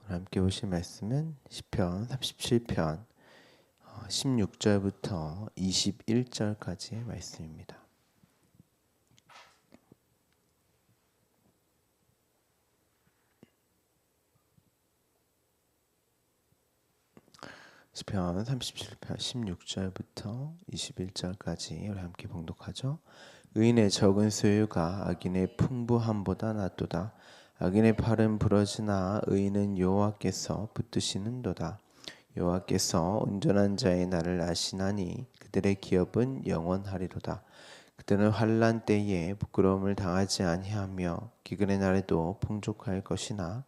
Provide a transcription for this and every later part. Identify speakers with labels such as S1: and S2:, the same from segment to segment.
S1: 함께 보실 말씀은 시편 37편 16절부터 21절까지의 말씀입니다. 시편 37편 16절부터 21절까지 우리 함께 봉독하죠. 의인의 적은 소유가 악인의 풍부함보다 낫도다. 악인의 팔은 부러지나 의인은 여호와께서 붙드시는도다. 여호와께서 온전한 자의 날을 아시나니 그들의 기업은 영원하리로다. 그들은 환난 때에 부끄러움을 당하지 아니하며 기근의 날에도 풍족할 것이나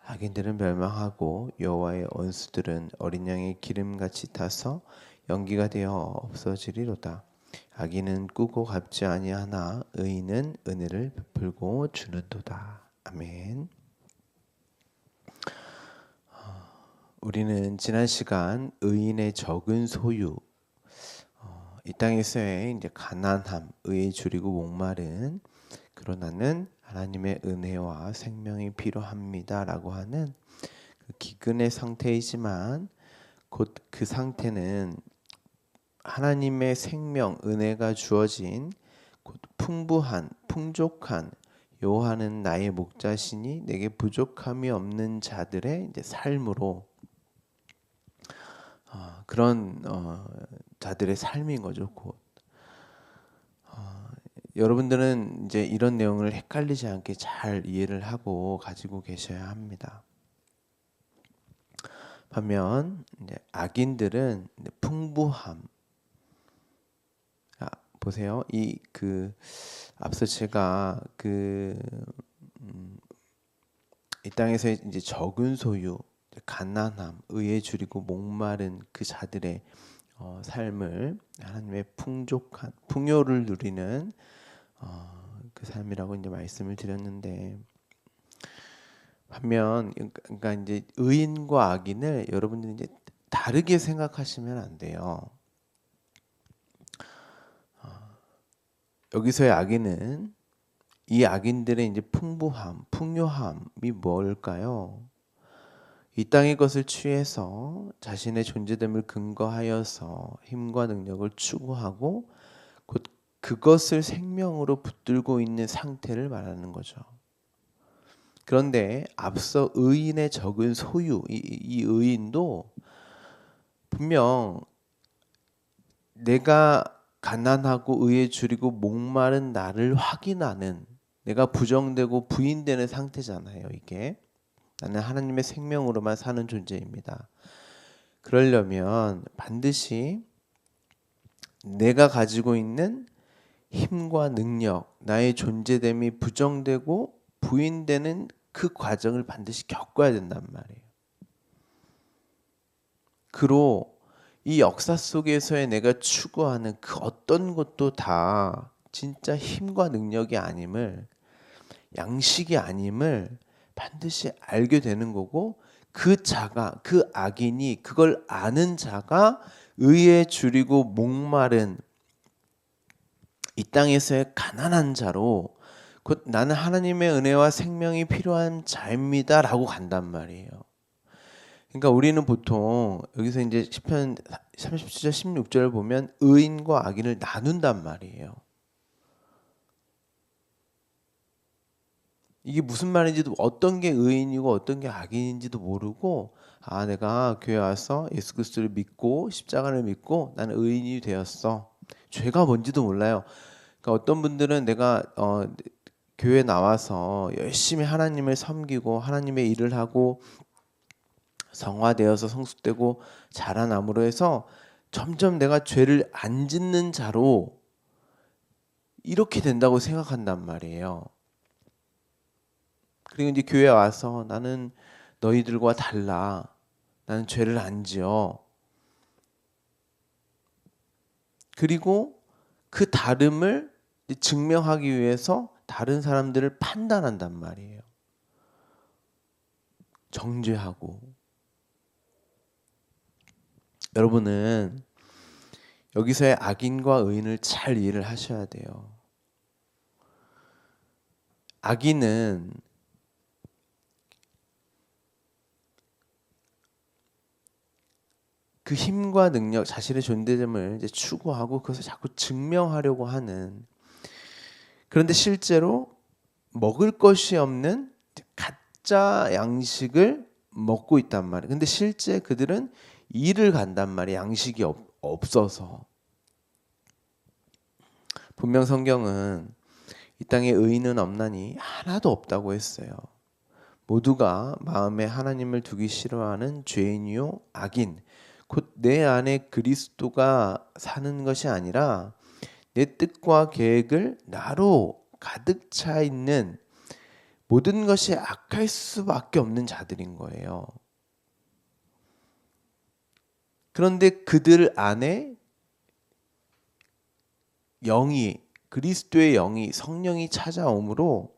S1: 악인들은 멸망하고 여호와의 원수들은 어린 양의 기름같이 타서 연기가 되어 없어지리로다. 악인은 꾸고 갚지 아니하나 의인은 은혜를 베풀고 주는도다. 아멘. 우리는 지난 시간 의인의 적은 소유, 이 땅에서의 이제 가난함, 의에 줄이고 목마른, 그러나는 하나님의 은혜와 생명이 필요합니다라고 하는 그 기근의 상태이지만 곧 그 상태는 하나님의 생명, 은혜가 주어진 곧 풍부한, 풍족한 여호와는 나의 목자시니 내게 부족함이 없는 자들의 이제 삶으로 그런 자들의 삶인 거죠. 곧 여러분들은 이제 이런 내용을 헷갈리지 않게 잘 이해를 하고 가지고 계셔야 합니다. 반면 이제 악인들은 풍부함, 보세요. 이 앞서 제가 이 땅에서 이제 적은 소유, 가난함, 의에 줄이고 목마른 그 자들의 삶을 하나님의 풍족한 풍요를 누리는 그 삶이라고 이제 말씀을 드렸는데, 반면 그러니까 이제 의인과 악인을 여러분들이 이제 다르게 생각하시면 안 돼요. 여기서의 악인은 이 악인들의 이제 풍부함, 풍요함이 뭘까요? 이 땅의 것을 취해서 자신의 존재됨을 근거하여서 힘과 능력을 추구하고 곧 그것을 생명으로 붙들고 있는 상태를 말하는 거죠. 그런데 앞서 의인의 적은 소유, 이 의인도 분명 내가 가난하고 의에 줄이고 목마른 나를 확인하는, 내가 부정되고 부인되는 상태잖아요. 이게 나는 하나님의 생명으로만 사는 존재입니다. 그러려면 반드시 내가 가지고 있는 힘과 능력, 나의 존재됨이 부정되고 부인되는 그 과정을 반드시 겪어야 된단 말이에요. 그로 이 역사 속에서의 내가 추구하는 그 어떤 것도 다 진짜 힘과 능력이 아님을, 양식이 아님을 반드시 알게 되는 거고, 그 자가, 그 악인이 그걸 아는 자가 의에 줄이고 목마른 이 땅에서의 가난한 자로 곧 나는 하나님의 은혜와 생명이 필요한 자입니다 라고 간단 말이에요. 그러니까 우리는 보통 여기서 이제 시편 37절 16절을 보면 의인과 악인을 나눈단 말이에요. 이게 무슨 말인지도, 어떤 게 의인이고 어떤 게 악인인지도 모르고, 내가 교회 와서 예수 그리스도를 믿고 십자가를 믿고 나는 의인이 되었어. 죄가 뭔지도 몰라요. 그러니까 어떤 분들은 내가 교회 나와서 열심히 하나님을 섬기고 하나님의 일을 하고 성화되어서 성숙되고 자라남으로 해서 점점 내가 죄를 안 짓는 자로 이렇게 된다고 생각한단 말이에요. 그리고 이제 교회 와서 나는 너희들과 달라. 나는 죄를 안 지어. 그리고 그 다름을 증명하기 위해서 다른 사람들을 판단한단 말이에요. 정죄하고. 여러분은 여기서의 악인과 의인을 잘 이해를 하셔야 돼요. 악인은 그 힘과 능력, 자신의 존재됨을 이제 추구하고 그것을 자꾸 증명하려고 하는. 그런데 실제로 먹을 것이 없는 가짜 양식을 먹고 있단 말이에요. 근데 실제 그들은 일을 간단 말이에요. 양식이 없어서. 분명 성경은 이 땅에 의인은 없나니 하나도 없다고 했어요. 모두가 마음에 하나님을 두기 싫어하는 죄인이요 악인, 곧 내 안에 그리스도가 사는 것이 아니라 내 뜻과 계획을 나로 가득 차 있는 모든 것이 악할 수밖에 없는 자들인 거예요. 그런데 그들 안에 영이, 그리스도의 영이, 성령이 찾아오므로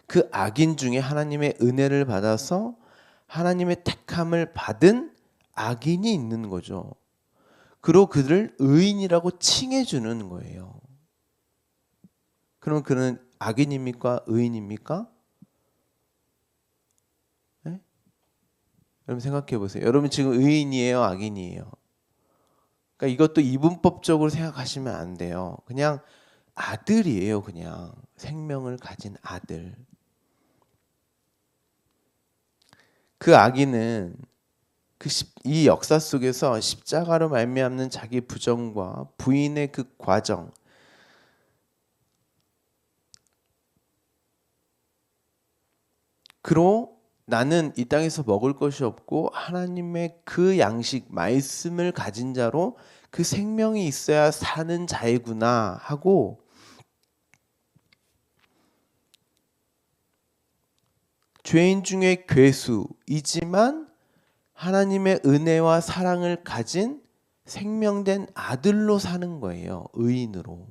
S1: 그 악인 중에 하나님의 은혜를 받아서 하나님의 택함을 받은 악인이 있는 거죠. 그리고 그들을 의인이라고 칭해주는 거예요. 그럼 그는 악인입니까? 의인입니까? 네? 여러분 생각해 보세요. 여러분 지금 의인이에요? 악인이에요? 그러니까 이것도 이분법적으로 생각하시면 안 돼요. 그냥 아들이에요. 그냥 생명을 가진 아들. 그 악인은 이 역사 속에서 십자가로 말미암는 자기 부정과 부인의 그 과정, 그로 나는 이 땅에서 먹을 것이 없고 하나님의 그 양식 말씀을 가진 자로 그 생명이 있어야 사는 자이구나 하고 죄인 중에 괴수이지만 하나님의 은혜와 사랑을 가진 생명된 아들로 사는 거예요. 의인으로.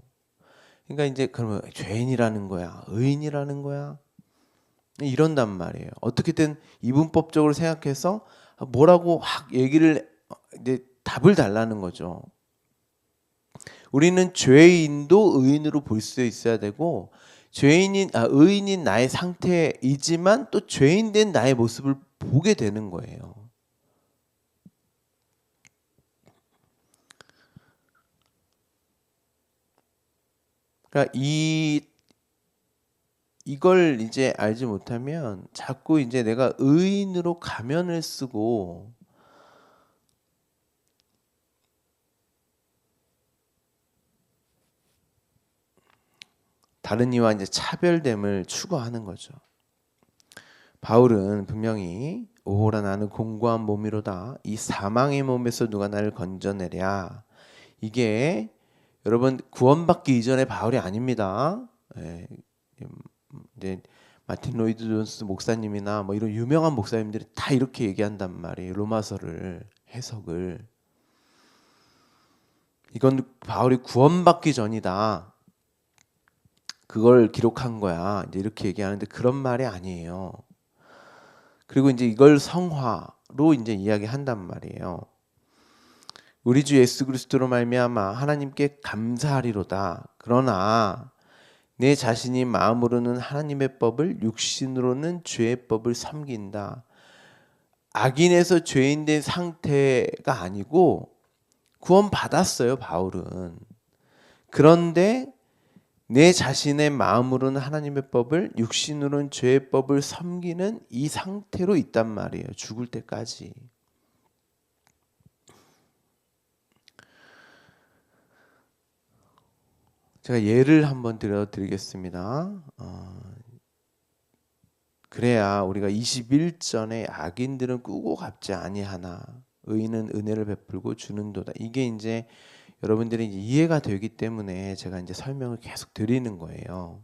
S1: 그러니까 이제 그러면 죄인이라는 거야, 의인이라는 거야, 이런단 말이에요. 어떻게든 이분법적으로 생각해서 뭐라고 확 얘기를 이제 답을 달라는 거죠. 우리는 죄인도 의인으로 볼 수 있어야 되고 의인인 나의 상태이지만 또 죄인된 나의 모습을 보게 되는 거예요. 그러니까 이걸 이제 알지 못하면 자꾸 이제 내가 의인으로 가면을 쓰고 다른 이와 이제 차별됨을 추구하는 거죠. 바울은 분명히 오호라 나는 공고한 몸이로다 이 사망의 몸에서 누가 나를 건져내랴. 이게 여러분 구원받기 이전의 바울이 아닙니다. 예, 이제 마틴 로이드 존스 목사님이나 뭐 이런 유명한 목사님들이 다 이렇게 얘기한단 말이에요. 로마서를 해석을. 이건 바울이 구원받기 전이다. 그걸 기록한 거야. 이제 이렇게 얘기하는데 그런 말이 아니에요. 그리고 이제 이걸 성화로 이제 이야기한단 말이에요. 우리 주 예수 그리스도로 말미암아 하나님께 감사하리로다. 그러나 내 자신이 마음으로는 하나님의 법을 육신으로는 죄의 법을 섬긴다. 악인에서 죄인 된 상태가 아니고 구원 받았어요, 바울은. 그런데 내 자신의 마음으로는 하나님의 법을 육신으로는 죄의 법을 섬기는 이 상태로 있단 말이에요. 죽을 때까지. 제가 예를 한번 드리겠습니다. 그래야 우리가 21전에 악인들은 꾸고 갚지 아니하나 의인은 은혜를 베풀고 주는도다. 이게 이제 여러분들이 이제 이해가 되기 때문에 제가 이제 설명을 계속 드리는 거예요.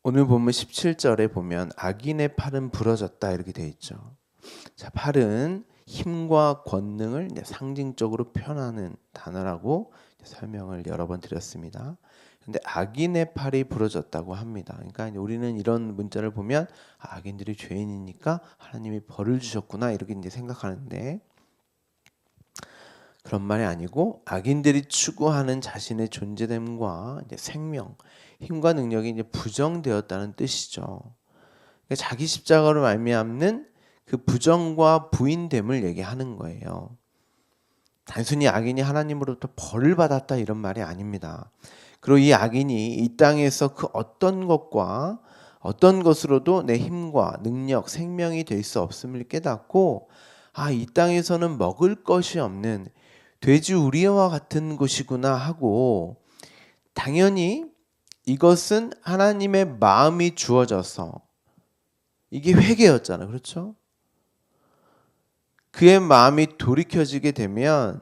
S1: 오늘 본문 17절에 보면 악인의 팔은 부러졌다 이렇게 돼 있죠. 자, 팔은 힘과 권능을 이제 상징적으로 표현하는 단어라고 설명을 여러 번 드렸습니다. 근데 악인의 팔이 부러졌다고 합니다. 그러니까 우리는 이런 문자를 보면 악인들이 죄인이니까 하나님이 벌을 주셨구나 이렇게 이제 생각하는데 그런 말이 아니고 악인들이 추구하는 자신의 존재됨과 이제 생명, 힘과 능력이 이제 부정되었다는 뜻이죠. 그러니까 자기 십자가로 말미암는 그 부정과 부인됨을 얘기하는 거예요. 단순히 악인이 하나님으로부터 벌을 받았다 이런 말이 아닙니다. 그리고 이 악인이 이 땅에서 그 어떤 것과 어떤 것으로도 내 힘과 능력, 생명이 될 수 없음을 깨닫고 이 땅에서는 먹을 것이 없는 돼지 우리와 같은 것이구나 하고 당연히 이것은 하나님의 마음이 주어져서 이게 회개였잖아. 그렇죠? 그의 마음이 돌이켜지게 되면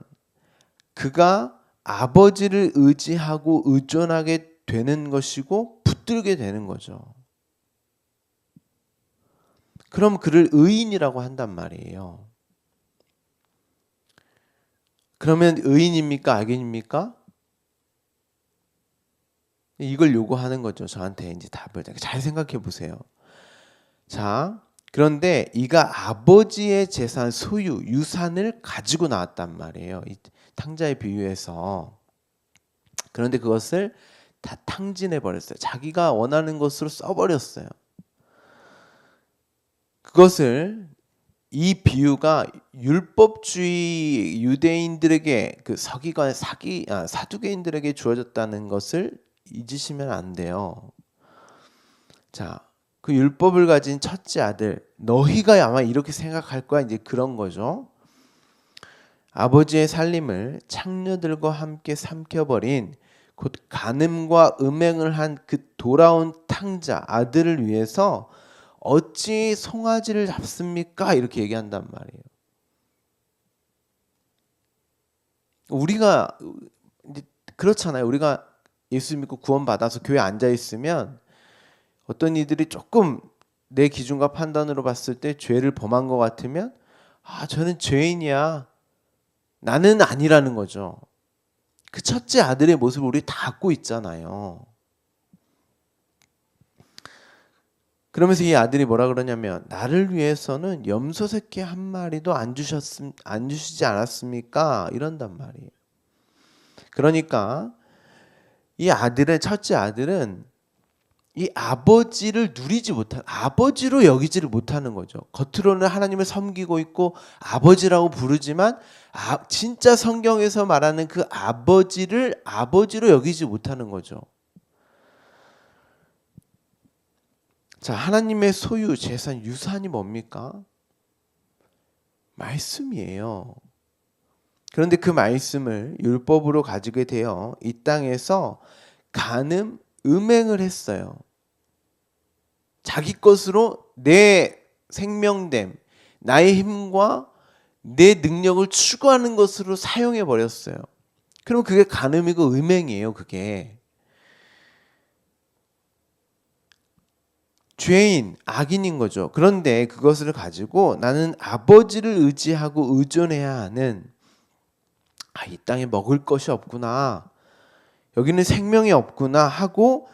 S1: 그가 아버지를 의지하고 의존하게 되는 것이고 붙들게 되는 거죠. 그럼 그를 의인이라고 한단 말이에요. 그러면 의인입니까? 악인입니까? 이걸 요구하는 거죠. 저한테 이제 답을. 잘 생각해 보세요. 자, 그런데 이가 아버지의 재산, 소유, 유산을 가지고 나왔단 말이에요. 이 탕자의 비유에서. 그런데 그것을 다 탕진해 버렸어요. 자기가 원하는 것으로 써버렸어요. 그것을 이 비유가 율법주의 유대인들에게 그 서기관 사두개인들에게 주어졌다는 것을 잊으시면 안 돼요. 자, 그 율법을 가진 첫째 아들 너희가 아마 이렇게 생각할 거야. 이제 그런 거죠. 아버지의 살림을 창녀들과 함께 삼켜버린 곧 간음과 음행을 한 그 돌아온 탕자 아들을 위해서 어찌 송아지를 잡습니까? 이렇게 얘기한단 말이에요. 우리가 이제 그렇잖아요. 우리가 예수 믿고 구원받아서 교회에 앉아 있으면 어떤 이들이 조금 내 기준과 판단으로 봤을 때 죄를 범한 것 같으면 저는 죄인이야. 나는 아니라는 거죠. 그 첫째 아들의 모습을 우리 다 갖고 있잖아요. 그러면서 이 아들이 뭐라 그러냐면 나를 위해서는 염소 새끼 한 마리도 안 주시지 않았습니까? 이런단 말이에요. 그러니까 이 아들의 첫째 아들은 이 아버지를 누리지 못한 아버지로 여기지를 못하는 거죠. 겉으로는 하나님을 섬기고 있고 아버지라고 부르지만 진짜 성경에서 말하는 그 아버지를 아버지로 여기지 못하는 거죠. 자, 하나님의 소유, 재산, 유산이 뭡니까? 말씀이에요. 그런데 그 말씀을 율법으로 가지게 되어 이 땅에서 간음, 음행을 했어요. 자기 것으로 내 생명됨, 나의 힘과 내 능력을 추구하는 것으로 사용해 버렸어요. 그럼 그게 간음이고 음행이에요. 그게 죄인, 악인인 거죠. 그런데 그것을 가지고 나는 아버지를 의지하고 의존해야 하는 이 땅에 먹을 것이 없구나. 여기는 생명이 없구나 하고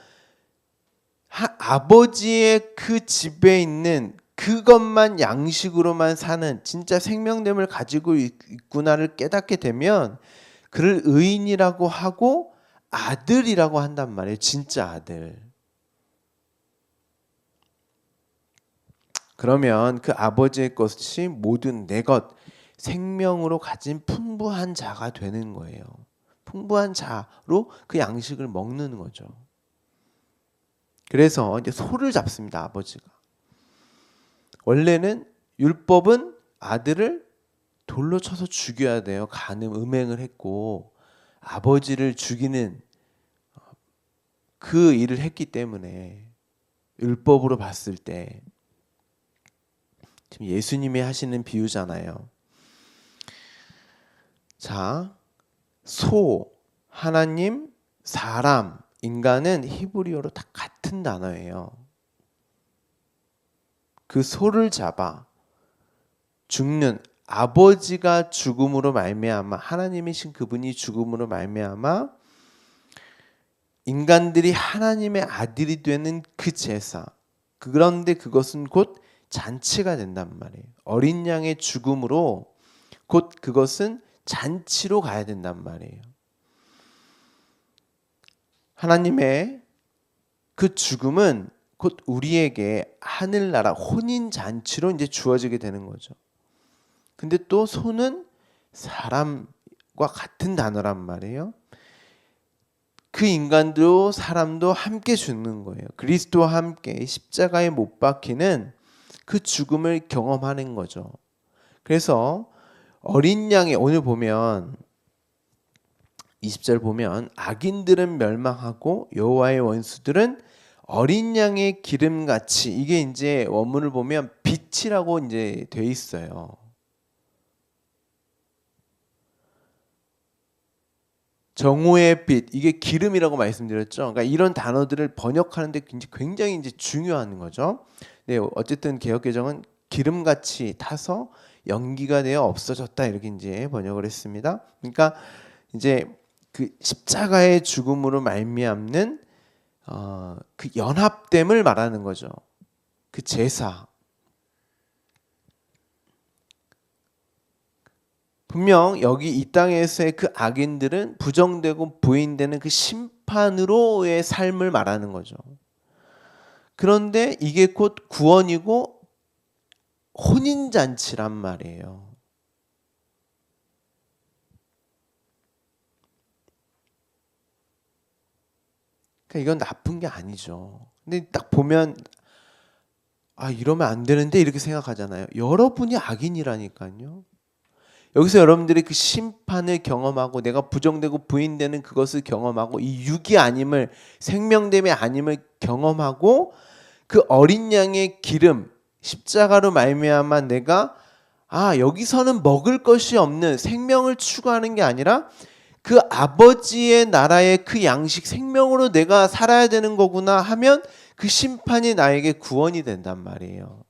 S1: 아버지의 그 집에 있는 그것만 양식으로만 사는 진짜 생명됨을 가지고 있구나를 깨닫게 되면 그를 의인이라고 하고 아들이라고 한단 말이에요. 진짜 아들. 그러면 그 아버지의 것이 모든 내 것, 생명으로 가진 풍부한 자가 되는 거예요. 풍부한 자로 그 양식을 먹는 거죠. 그래서 이제 소를 잡습니다. 아버지가. 원래는 율법은 아들을 돌로 쳐서 죽여야 돼요. 간음, 음행을 했고 아버지를 죽이는 그 일을 했기 때문에 율법으로 봤을 때 지금 예수님이 하시는 비유잖아요. 자, 소, 하나님, 사람, 인간은 히브리어로 다 같은 단어예요. 그 소를 잡아 죽는 아버지가 죽음으로 말미암아 하나님이신 그분이 죽음으로 말미암아 인간들이 하나님의 아들이 되는 그 제사. 그런데 그것은 곧 잔치가 된단 말이에요. 어린 양의 죽음으로 곧 그것은 잔치로 가야 된단 말이에요. 하나님의 그 죽음은 곧 우리에게 하늘나라 혼인 잔치로 이제 주어지게 되는 거죠. 근데 또 소는 사람과 같은 단어란 말이에요. 그 인간도 사람도 함께 죽는 거예요. 그리스도와 함께 십자가에 못 박히는 그 죽음을 경험하는 거죠. 그래서 어린 양의 오늘 보면 20절 보면 악인들은 멸망하고 여호와의 원수들은 어린 양의 기름같이, 이게 이제 원문을 보면 빛이라고 이제 돼 있어요. 정오의 빛, 이게 기름이라고 말씀드렸죠. 그러니까 이런 단어들을 번역하는데 굉장히 이제 중요한 거죠. 네, 어쨌든 개역개정은 기름같이 타서 연기가 되어 없어졌다 이렇게 이제 번역을 했습니다. 그러니까 이제 그 십자가의 죽음으로 말미암는 그 연합됨을 말하는 거죠. 그 제사. 분명 여기 이 땅에서의 그 악인들은 부정되고 부인되는 그 심판으로의 삶을 말하는 거죠. 그런데 이게 곧 구원이고 혼인잔치란 말이에요. 그러니까 이건 나쁜 게 아니죠. 근데 딱 보면 이러면 안 되는데 이렇게 생각하잖아요. 여러분이 악인이라니까요. 여기서 여러분들이 그 심판을 경험하고 내가 부정되고 부인되는 그것을 경험하고 이 육이 아님을, 생명됨이 아님을 경험하고 그 어린 양의 기름 십자가로 말미암아 내가 여기서는 먹을 것이 없는 생명을 추구하는 게 아니라 그 아버지의 나라의 그 양식 생명으로 내가 살아야 되는 거구나 하면 그 심판이 나에게 구원이 된단 말이에요.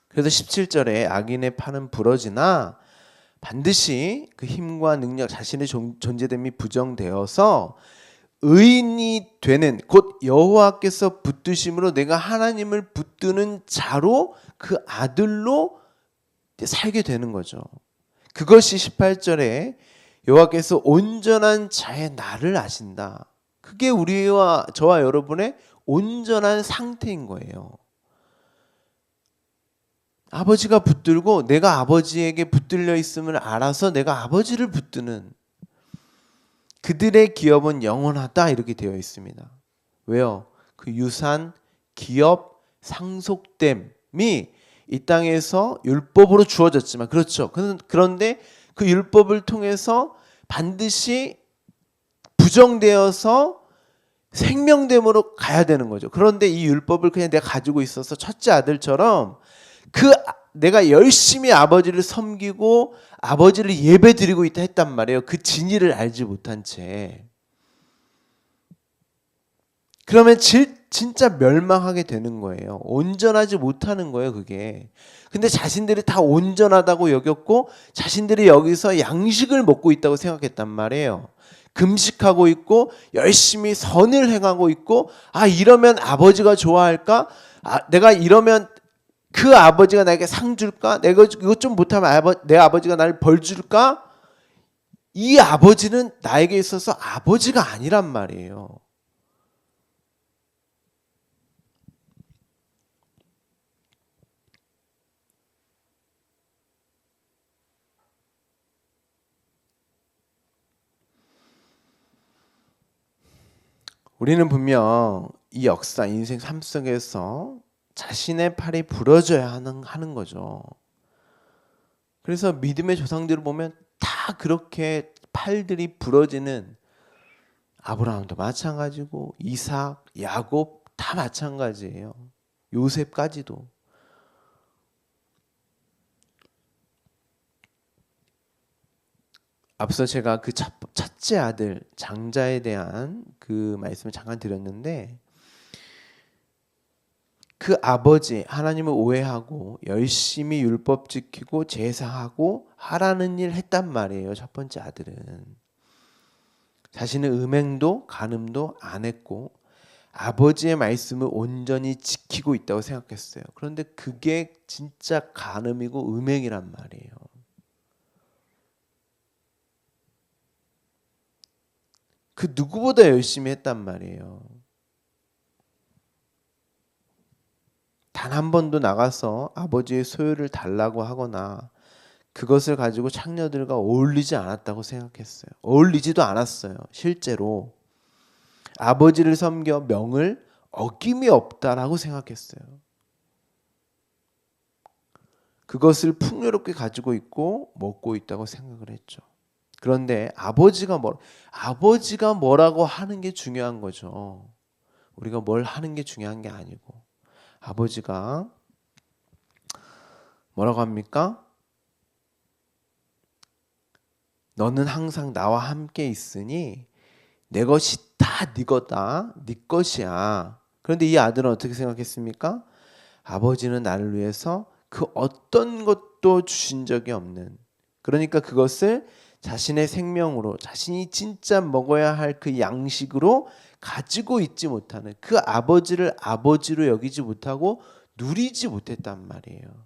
S1: 그래서 17절에 악인의 팔은 부러지나 반드시 그 힘과 능력 자신의 존재됨이 부정되어서 의인이 되는 곧 여호와께서 붙드심으로 내가 하나님을 붙드는 자로 그 아들로 살게 되는 거죠. 그것이 18절에 여호와께서 온전한 자의 나를 아신다. 그게 우리와 저와 여러분의 온전한 상태인 거예요. 아버지가 붙들고 내가 아버지에게 붙들려 있음을 알아서 내가 아버지를 붙드는, 그들의 기업은 영원하다 이렇게 되어 있습니다. 왜요? 그 유산, 기업, 상속됨이 이 땅에서 율법으로 주어졌지만, 그렇죠. 그런데 그 율법을 통해서 반드시 부정되어서 생명됨으로 가야 되는 거죠. 그런데 이 율법을 그냥 내가 가지고 있어서 첫째 아들처럼 내가 열심히 아버지를 섬기고 아버지를 예배드리고 있다 했단 말이에요. 그 진리를 알지 못한 채. 그러면 진짜 멸망하게 되는 거예요. 온전하지 못하는 거예요, 그게. 근데 자신들이 다 온전하다고 여겼고 자신들이 여기서 양식을 먹고 있다고 생각했단 말이에요. 금식하고 있고 열심히 선을 행하고 있고 이러면 아버지가 좋아할까? 내가 이러면 그 아버지가 나에게 상 줄까? 내가 이것 좀 못하면 내 아버지가 나를 벌 줄까? 이 아버지는 나에게 있어서 아버지가 아니란 말이에요. 우리는 분명 이 역사, 인생 삶 속에서 자신의 팔이 부러져야 하는 거죠. 그래서 믿음의 조상들을 보면 다 그렇게 팔들이 부러지는, 아브라함도 마찬가지고 이삭, 야곱 다 마찬가지예요. 요셉까지도. 앞서 제가 그 첫째 아들 장자에 대한 그 말씀을 잠깐 드렸는데, 그 아버지 하나님을 오해하고 열심히 율법 지키고 제사하고 하라는 일 했단 말이에요. 첫 번째 아들은 자신은 음행도 간음도 안 했고 아버지의 말씀을 온전히 지키고 있다고 생각했어요. 그런데 그게 진짜 간음이고 음행이란 말이에요. 그 누구보다 열심히 했단 말이에요. 단 한 번도 나가서 아버지의 소유를 달라고 하거나 그것을 가지고 창녀들과 어울리지 않았다고 생각했어요. 어울리지도 않았어요. 실제로 아버지를 섬겨 명을 어김이 없다라고 생각했어요. 그것을 풍요롭게 가지고 있고 먹고 있다고 생각을 했죠. 그런데 아버지가 뭐라고 하는 게 중요한 거죠. 우리가 뭘 하는 게 중요한 게 아니고 아버지가 뭐라고 합니까? 너는 항상 나와 함께 있으니 내 것이 다 네 거다. 네 것이야. 그런데 이 아들은 어떻게 생각했습니까? 아버지는 나를 위해서 그 어떤 것도 주신 적이 없는. 그러니까 그것을 자신의 생명으로 자신이 진짜 먹어야 할 그 양식으로 가지고 있지 못하는 그 아버지를 아버지로 여기지 못하고 누리지 못했단 말이에요.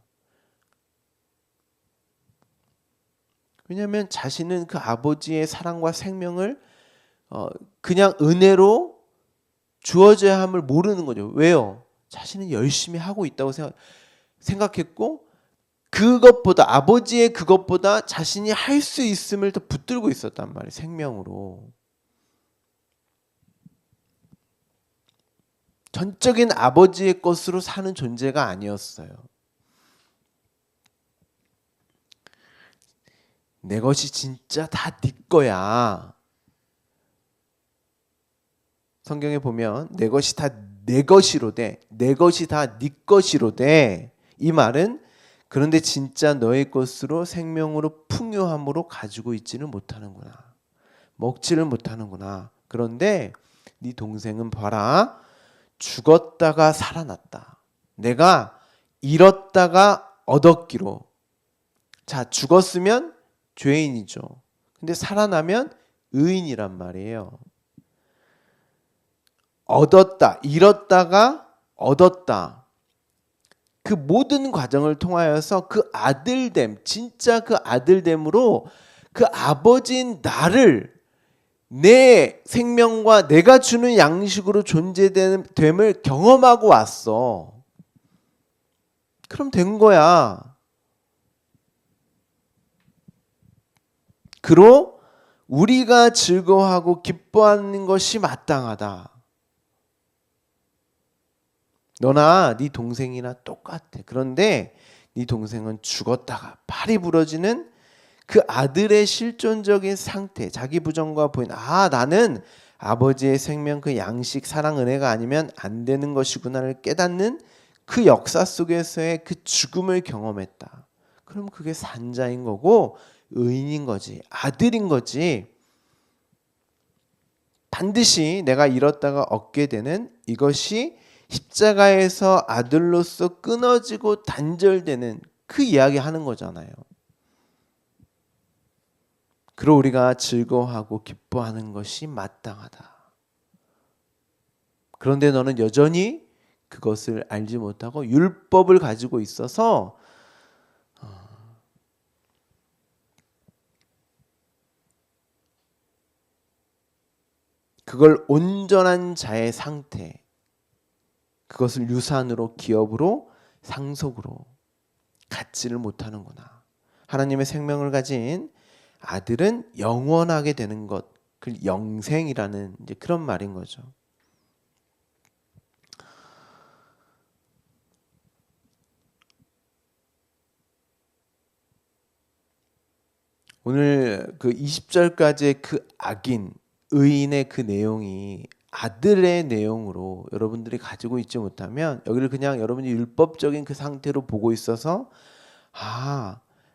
S1: 왜냐하면 자신은 그 아버지의 사랑과 생명을 그냥 은혜로 주어져야 함을 모르는 거죠. 왜요? 자신은 열심히 하고 있다고 생각했고 그것보다 아버지의 그것보다 자신이 할 수 있음을 더 붙들고 있었단 말이에요. 생명으로. 전적인 아버지의 것으로 사는 존재가 아니었어요. 내 것이 진짜 다 네 거야. 성경에 보면 내 것이 다 내 것이로되 내 것이 다 네 것이로되 이 말은 그런데 진짜 너의 것으로 생명으로 풍요함으로 가지고 있지는 못하는구나. 먹지를 못하는구나. 그런데 네 동생은 봐라. 죽었다가 살아났다. 내가 잃었다가 얻었기로. 자, 죽었으면 죄인이죠. 근데 살아나면 의인이란 말이에요. 얻었다, 잃었다가 얻었다. 그 모든 과정을 통하여서 그 아들됨, 진짜 그 아들됨으로 그 아버지인 나를 내 생명과 내가 주는 양식으로 존재됨을 경험하고 왔어. 그럼 된 거야. 그로 우리가 즐거워하고 기뻐하는 것이 마땅하다. 너나 네 동생이나 똑같아. 그런데 네 동생은 죽었다가 팔이 부러지는 그 아들의 실존적인 상태, 자기 부정과 부인. 나는 아버지의 생명, 그 양식, 사랑, 은혜가 아니면 안 되는 것이구나를 깨닫는 그 역사 속에서의 그 죽음을 경험했다. 그럼 그게 산자인 거고 의인인 거지, 아들인 거지. 반드시 내가 잃었다가 얻게 되는 이것이 십자가에서 아들로서 끊어지고 단절되는 그 이야기 하는 거잖아요. 그러 우리가 즐거워하고 기뻐하는 것이 마땅하다. 그런데 너는 여전히 그것을 알지 못하고 율법을 가지고 있어서 그걸 온전한 자의 상태, 그것을 유산으로, 기업으로, 상속으로 갖지를 못하는구나. 하나님의 생명을 가진 아들은 영원하게 되는 것, 그 영생이라는 이제 그런 말인 거죠. 오늘 그 20절까지의 그 악인, 의인의 그 내용이 아들의 내용으로 여러분들이 가지고 있지 못하면 여기를 그냥 여러분이 율법적인 그 상태로 보고 있어서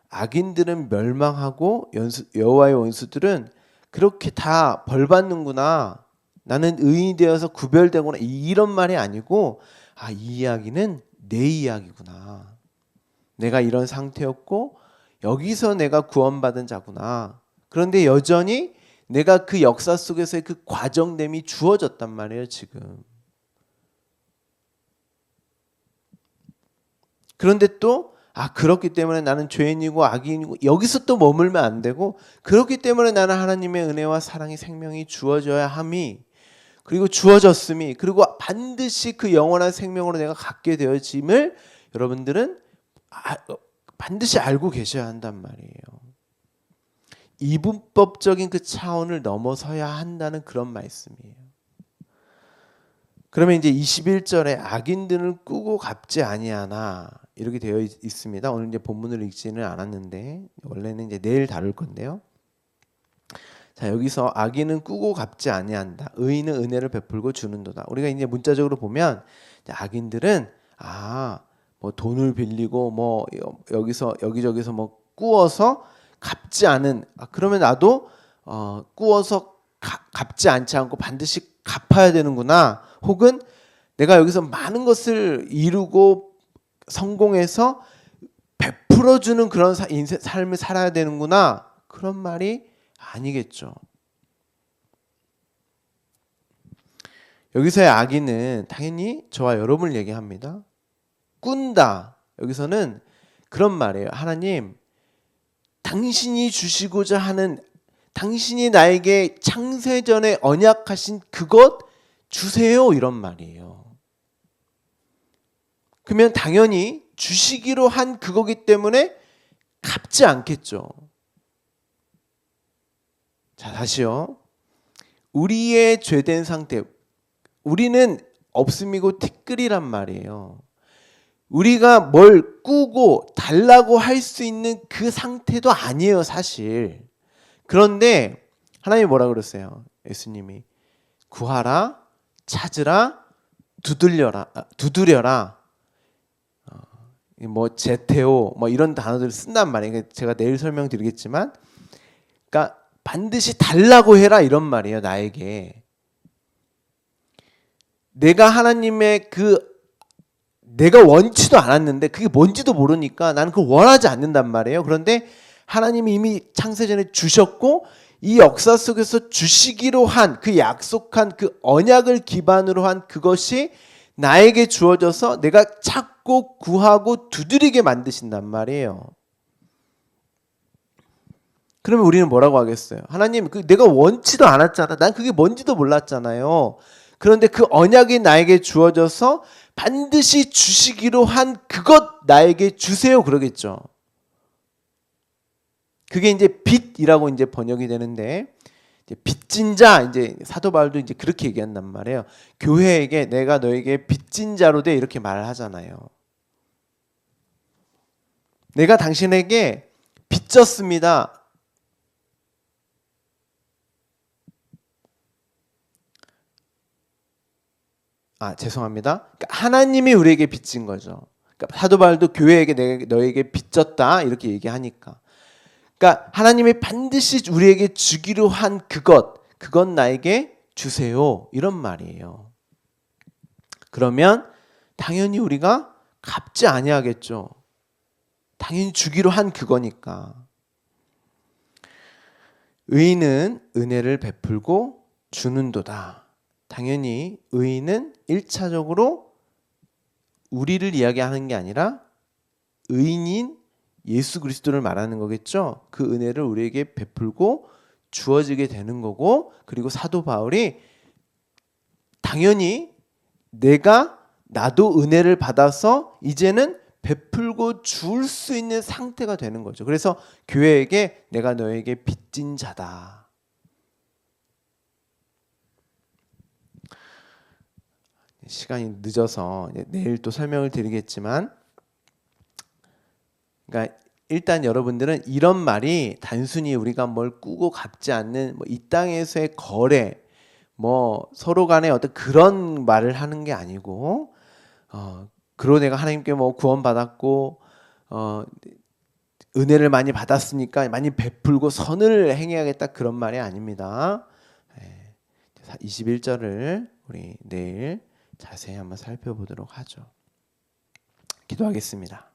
S1: 악인들은 멸망하고 여호와의 원수들은 그렇게 다 벌받는구나. 나는 의인이 되어서 구별되구나. 이런 말이 아니고 이 이야기는 내 이야기구나. 내가 이런 상태였고 여기서 내가 구원받은 자구나. 그런데 여전히 내가 그 역사 속에서의 그 과정됨이 주어졌단 말이에요, 지금. 그런데 또 그렇기 때문에 나는 죄인이고 악인이고 여기서 또 머물면 안 되고, 그렇기 때문에 나는 하나님의 은혜와 사랑이 생명이 주어져야 함이, 그리고 주어졌음이, 그리고 반드시 그 영원한 생명으로 내가 갖게 되어짐을 여러분들은 반드시 알고 계셔야 한단 말이에요. 이분법적인 그 차원을 넘어서야 한다는 그런 말씀이에요. 그러면 이제 21절에 악인들을 꾸고 갚지 아니하나 이렇게 되어 있습니다. 오늘 이제 본문을 읽지는 않았는데 원래는 이제 내일 다룰 건데요. 자, 여기서 악인은 꾸고 갚지 아니한다. 의인은 은혜를 베풀고 주는도다. 우리가 이제 문자적으로 보면 악인들은 뭐 돈을 빌리고 뭐 여기서 여기저기서 뭐 꾸어서 갚지 않은, 그러면 나도 꾸어서 갚지 않지 않고 반드시 갚아야 되는구나. 혹은 내가 여기서 많은 것을 이루고 성공해서 베풀어주는 그런 삶을 살아야 되는구나. 그런 말이 아니겠죠. 여기서의 악인은 당연히 저와 여러분을 얘기합니다. 꾼다. 여기서는 그런 말이에요. 하나님, 당신이 주시고자 하는, 당신이 나에게 창세전에 언약하신 그것 주세요, 이런 말이에요. 그러면 당연히 주시기로 한 그거기 때문에 갚지 않겠죠. 자, 다시요. 우리의 죄된 상태, 우리는 없음이고 티끌이란 말이에요. 우리가 뭘 꾸고 달라고 할 수 있는 그 상태도 아니에요, 사실. 그런데 하나님이 뭐라 그랬어요? 예수님이 구하라, 찾으라, 두드려라. 뭐 제테오 뭐 이런 단어들을 쓴단 말이에요. 제가 내일 설명드리겠지만, 그러니까 반드시 달라고 해라 이런 말이에요. 나에게 내가 하나님의 내가 원치도 않았는데 그게 뭔지도 모르니까 나는 그걸 원하지 않는단 말이에요. 그런데 하나님이 이미 창세전에 주셨고 이 역사 속에서 주시기로 한 그 약속한 그 언약을 기반으로 한 그것이 나에게 주어져서 내가 찾고 구하고 두드리게 만드신단 말이에요. 그러면 우리는 뭐라고 하겠어요? 하나님, 내가 원치도 않았잖아. 난 그게 뭔지도 몰랐잖아요. 그런데 그 언약이 나에게 주어져서 반드시 주시기로 한 그것 나에게 주세요. 그러겠죠. 그게 이제 빚이라고 이제 번역이 되는데, 이제 빚진 자, 이제 사도 바울도 이제 그렇게 얘기한단 말이에요. 교회에게 내가 너에게 빚진 자로 돼 이렇게 말을 하잖아요. 내가 당신에게 빚졌습니다. 죄송합니다. 그러니까 하나님이 우리에게 빚진 거죠. 그러니까 사도 바울도 교회에게 내가 너에게 빚졌다 이렇게 얘기하니까. 그러니까 하나님이 반드시 우리에게 주기로 한 그건 나에게 주세요. 이런 말이에요. 그러면 당연히 우리가 갚지 아니하겠죠. 당연히 주기로 한 그거니까. 의인은 은혜를 베풀고 주는도다. 당연히 의인은 1차적으로 우리를 이야기하는 게 아니라 의인인 예수 그리스도를 말하는 거겠죠. 그 은혜를 우리에게 베풀고 주어지게 되는 거고, 그리고 사도 바울이 당연히 나도 은혜를 받아서 이제는 베풀고 줄 수 있는 상태가 되는 거죠. 그래서 교회에게 내가 너에게 빚진 자다. 시간이 늦어서 내일 또 설명을 드리겠지만, 그러니까 일단 여러분들은 이런 말이 단순히 우리가 뭘 꾸고 갚지 않는 이 땅에서의 거래, 뭐 서로 간에 어떤 그런 말을 하는 게 아니고, 그러고 내가 하나님께 뭐 구원받았고 은혜를 많이 받았으니까 많이 베풀고 선을 행해야겠다 그런 말이 아닙니다. 21절을 우리 내일 자세히 한번 살펴보도록 하죠. 기도하겠습니다.